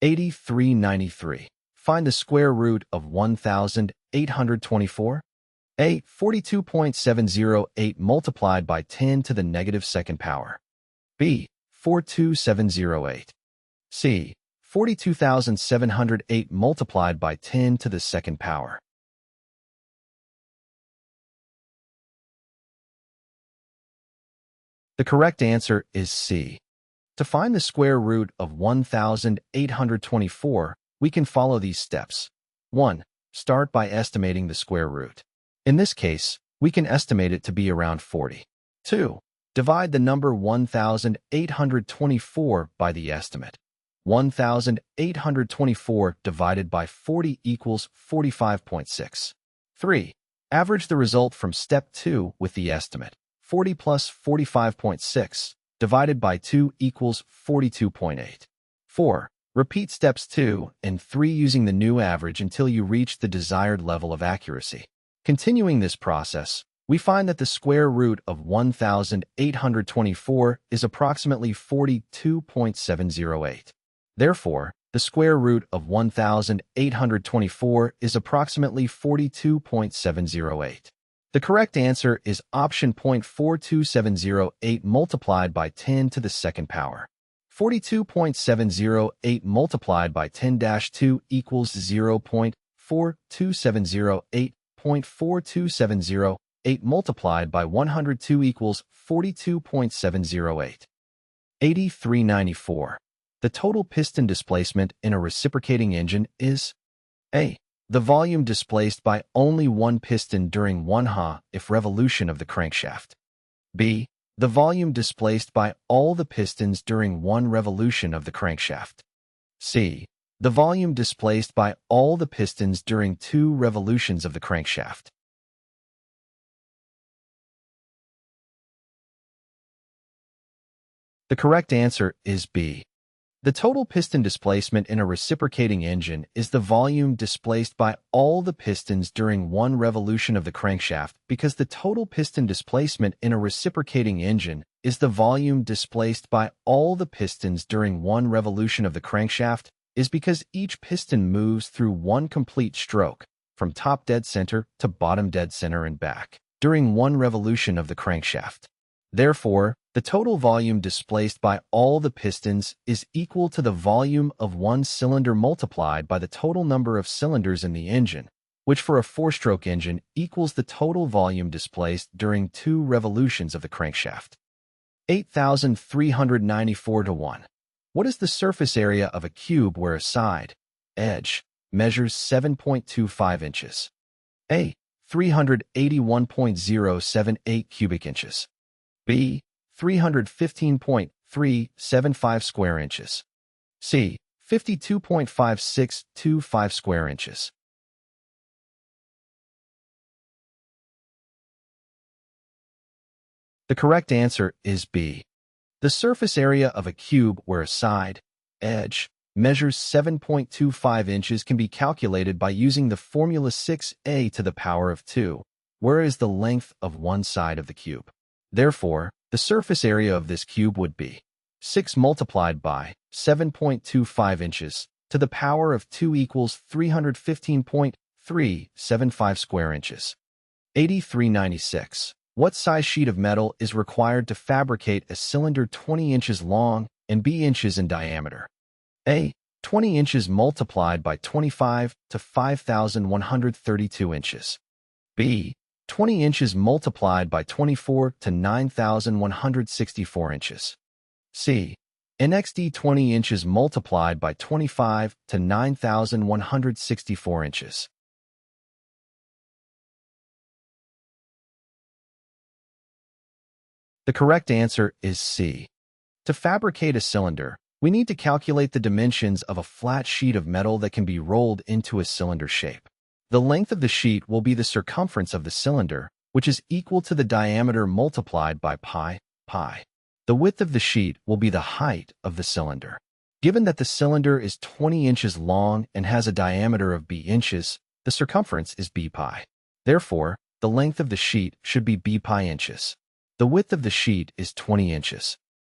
Q8393. Find the square root of 1824. A. 42.708 multiplied by 10 to the negative second power. B. 42708. C. 42,708 multiplied by 10 to the second power. The correct answer is C. To find the square root of 1824, we can follow these steps. 1. Start by estimating the square root. In this case, we can estimate it to be around 40. 2. Divide the number 1824 by the estimate. 1824 divided by 40 equals 45.6. 3. Average the result from step 2 with the estimate. 40 plus 45.6 divided by 2 equals 42.8. 4. Repeat steps 2 and 3 using the new average until you reach the desired level of accuracy. Continuing this process, we find that the square root of 1824 is approximately 42.708. Therefore, the square root of 1824 is approximately 42.708. The correct answer is option 0.42708 multiplied by 10 to the second power. 42.708 multiplied by 10-2 equals 0.42708. 0.4278 multiplied by 102 equals 42.708. Q8394. The total piston displacement in a reciprocating engine is A. The volume displaced by only one piston during 1 ha if revolution of the crankshaft. B. The volume displaced by all the pistons during 1 revolution of the crankshaft. C. The volume displaced by all the pistons during 2 revolutions of the crankshaft. The correct answer is B. The total piston displacement in a reciprocating engine is the volume displaced by all the pistons during 1 revolution of the crankshaft, because the total piston displacement in a reciprocating engine is the volume displaced by all the pistons during 1 revolution of the crankshaft, is because each piston moves through 1 complete stroke, from top dead center to bottom dead center and back, during 1 revolution of the crankshaft. Therefore, the total volume displaced by all the pistons is equal to the volume of 1 cylinder multiplied by the total number of cylinders in the engine, which for a 4-stroke engine equals the total volume displaced during 2 revolutions of the crankshaft. 8394-1. What is the surface area of a cube where a side, edge, measures 7.25 inches? A. 381.078 cubic inches. B. 315.375 square inches. C. 52.5625 square inches. The correct answer is B. The surface area of a cube where a side, edge, measures 7.25 inches can be calculated by using the formula 6a to the power of 2, where is the length of one side of the cube. Therefore, the surface area of this cube would be 6 multiplied by 7.25 inches to the power of 2 equals 315.375 square inches. 8396. What size sheet of metal is required to fabricate a cylinder 20 inches long and b inches in diameter? A. 20 inches multiplied by 25 to 5,132 inches. B. 20 inches multiplied by 24 to 9,164 inches. C. NXD 20 inches multiplied by 25 to 9,164 inches. The correct answer is C. To fabricate a cylinder, we need to calculate the dimensions of a flat sheet of metal that can be rolled into a cylinder shape. The length of the sheet will be the circumference of the cylinder, which is equal to the diameter multiplied by pi. The width of the sheet will be the height of the cylinder. Given that the cylinder is 20 inches long and has a diameter of b inches, the circumference is b pi. Therefore, the length of the sheet should be b pi inches. The width of the sheet is 20 inches.